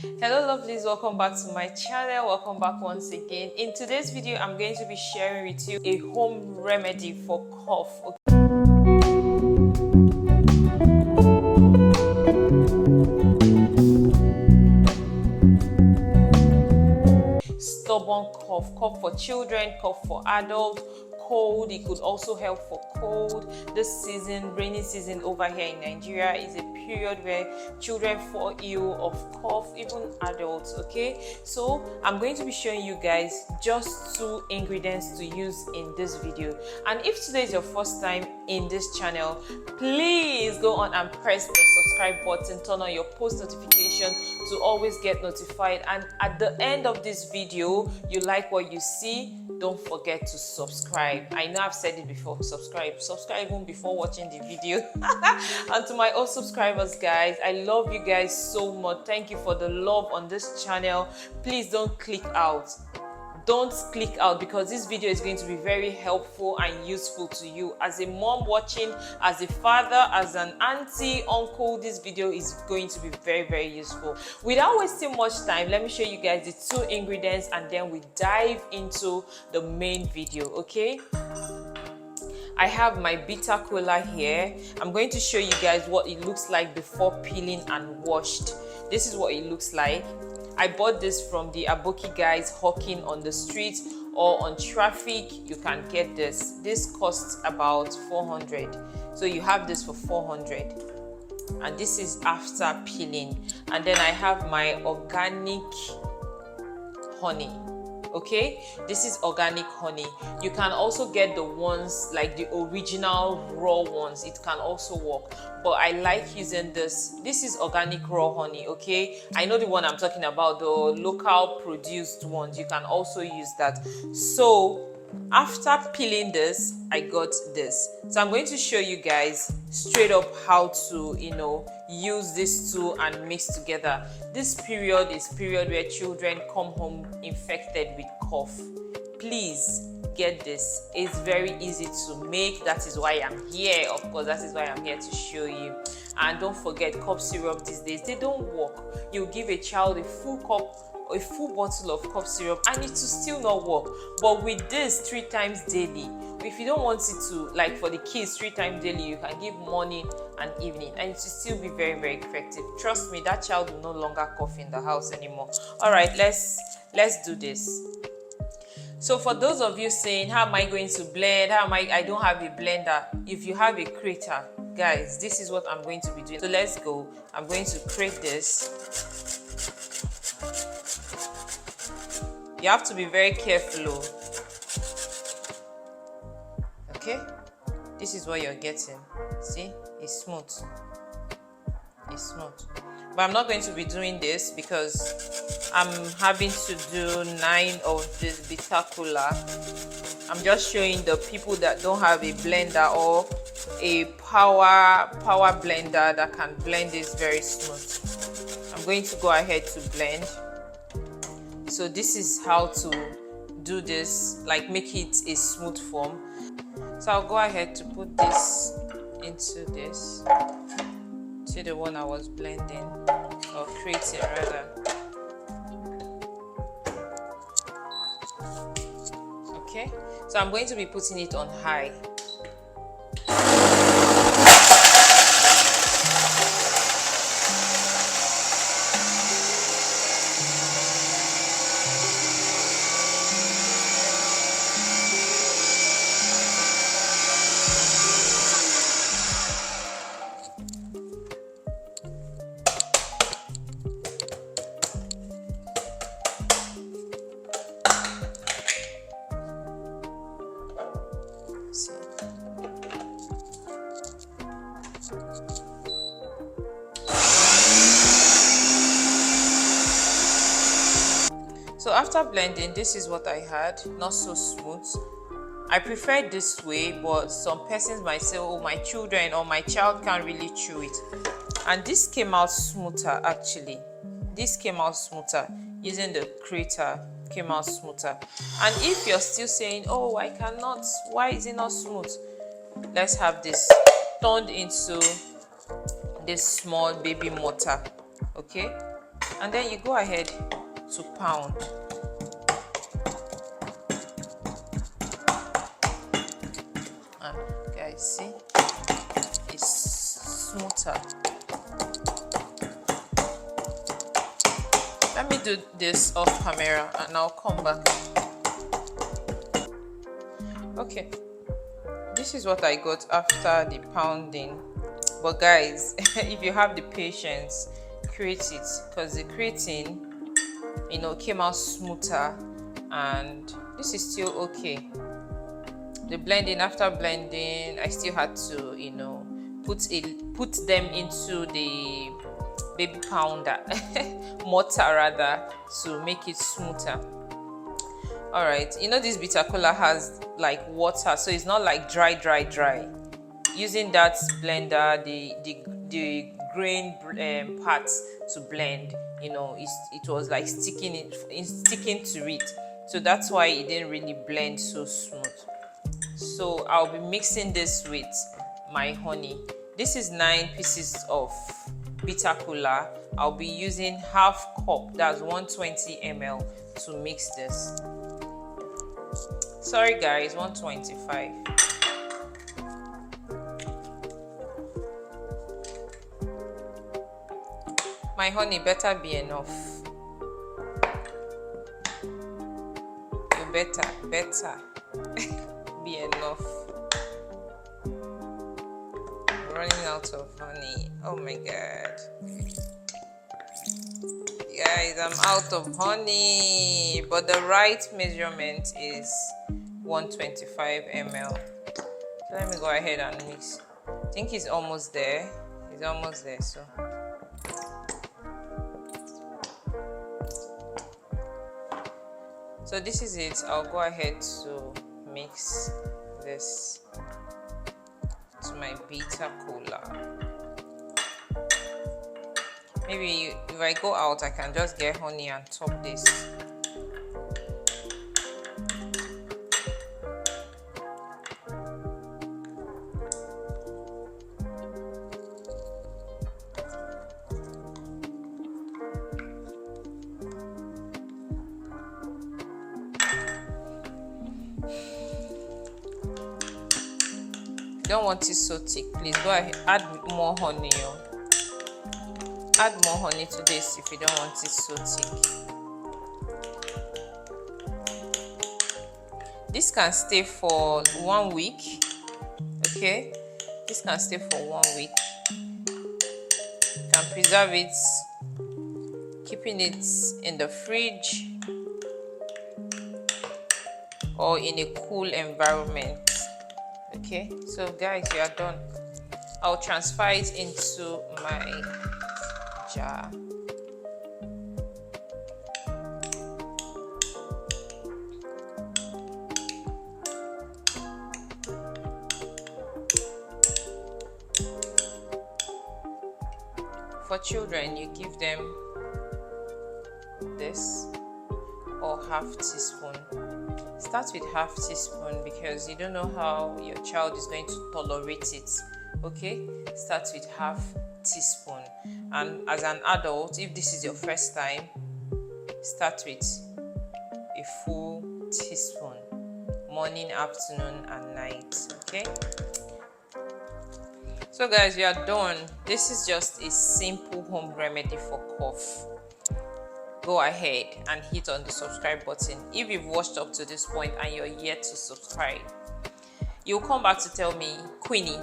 Hello lovelies, welcome back to my channel. Welcome back once again. In today's video I'm going to be sharing with you a home remedy for cough. Stubborn cough for children, cough for adults, cold. It could also help for cold. This season, rainy season over here in Nigeria, is a period where children fall ill of cough, even adults. Okay, so I'm going to be showing you guys just 2 ingredients to use in this video. And if today is your first time in this channel, please go on and press the subscribe button, turn on your post notification to always get notified. And at the end of this video, you like what you see, don't forget to subscribe. I know I've said it before, subscribe even before watching the video. And to my old subscribers, guys, I love you guys so much. Thank you for the love on this channel. Please don't click out because this video is going to be very helpful and useful to you. As a mom watching, as a father, as an auntie, uncle, this video is going to be very useful. Without wasting much time, let me show you guys the 2 ingredients and then we dive into the main video. Okay, I have my bitter kola here. I'm going to show you guys what it looks like before peeling and washed. This is what it looks like. I bought this from the Aboki guys hawking on the street or on traffic. You can get this. This costs about 400. So you have this for 400. And this is after peeling. And then I have my organic honey. Okay, this is organic honey. You can also get the ones like the original raw ones. It can also work, but I like using this. This is organic raw honey. Okay, I know the one I'm talking about, the local produced ones. You can also use that. So after peeling this, I got this. So I'm going to show you guys straight up how to use these 2 and mix together. This period is period where children come home infected with cough. Please get this. It's very easy to make. That is why I'm here. Of course, that is why I'm here to show you. And don't forget, cough syrup these days, they don't work. You give a child a full bottle of cough syrup and it will still not work. But with this 3 times daily, if you don't want it to, like for the kids, 3 times daily, you can give morning and evening and it will still be very effective. Trust me, that child will no longer cough in the house anymore. All right, let's do this. So for those of you saying, how am I going to blend? I don't have a blender. If you have a grater, guys, this is what I'm going to be doing. So let's go. I'm going to crate this. You have to be very careful. Okay, this is what you're getting. See, it's smooth. It's smooth. But I'm not going to be doing this because I'm having to do 9 of this bitter kola. I'm just showing the people that don't have a blender or a power blender that can blend this very smooth. I'm going to go ahead to blend. So this is how to do this, like make it a smooth form. So I'll go ahead to put this into this. See the one I was blending or creating rather. Okay, so I'm going to be putting it on high. So after blending, this is what I had. Not so smooth. I prefer this way, but some persons might say, oh, my children or my child can't really chew it. And this came out smoother actually. This came out smoother. Using the grater came out smoother. And if you're still saying, oh, I cannot, why is it not smooth? Let's have this turned into this small baby mortar. Okay, and then you go ahead to pound. Guys, see, it's smoother. Let me do this off camera and I'll come back. Okay, this is what I got after the pounding. But guys, if you have the patience, create it, because the creating, you know, came out smoother, and this is still okay. The blending, after blending, I still had to, you know, put them into the baby pounder mortar rather, to make it smoother. All right, you know, this bitter cola has like water, so it's not like dry. Using that blender, the grain parts to blend, you know, it was like sticking to it, so that's why it didn't really blend so smooth. So I'll be mixing this with my honey. This is 9 pieces of bitter cola. I'll be using half cup, that's 120 ml, to mix this. Sorry guys, 125. My honey better be enough. You better be enough. I'm running out of honey. Oh my god. Guys, I'm out of honey. But the right measurement is 125 ml. So let me go ahead and mix. I think it's almost there. It's almost there, so. So this is it. I'll go ahead to mix this to my bitter cola. Maybe if I go out, I can just get honey and top this. Don't want it so thick, please go ahead, add more honey. Add more honey to this if you don't want it so thick. This can stay for 1 week. Okay, this can stay for 1 week. You can preserve it, keeping it in the fridge or in a cool environment. Okay, so guys, we are done. I'll transfer it into my jar. For children, you give them this or half teaspoon. Start with half teaspoon because you don't know how your child is going to tolerate it. Okay, start with half teaspoon, and as an adult, if this is your first time, start with a full teaspoon, morning, afternoon and night. Okay, so guys, we are done. This is just a simple home remedy for cough. Go ahead and hit on the subscribe button if you've watched up to this point and you're yet to subscribe. You'll come back to tell me, Queenie,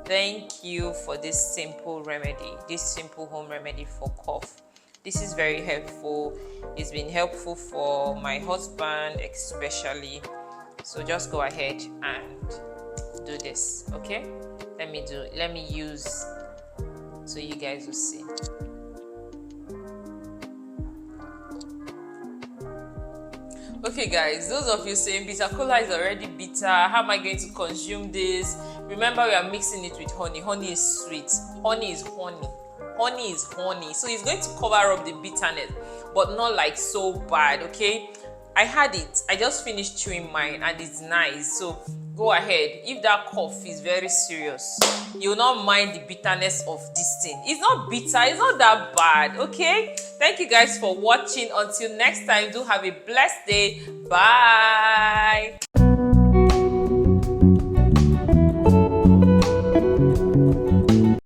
thank you for this simple remedy, this simple home remedy for cough. This is very helpful. It's been helpful for my husband especially. So just go ahead and do this. Okay, let me use so you guys will see. Okay guys, those of you saying bitter cola is already bitter, how am I going to consume this? Remember, we are mixing it with honey. Honey is sweet. Honey is honey. Honey is honey. So it's going to cover up the bitterness, but not like so bad, okay? I had it. I just finished chewing mine and it's nice. So go ahead. If that cough is very serious, you'll not mind the bitterness of this thing. It's not bitter. It's not that bad. Okay? Thank you guys for watching. Until next time, do have a blessed day. Bye.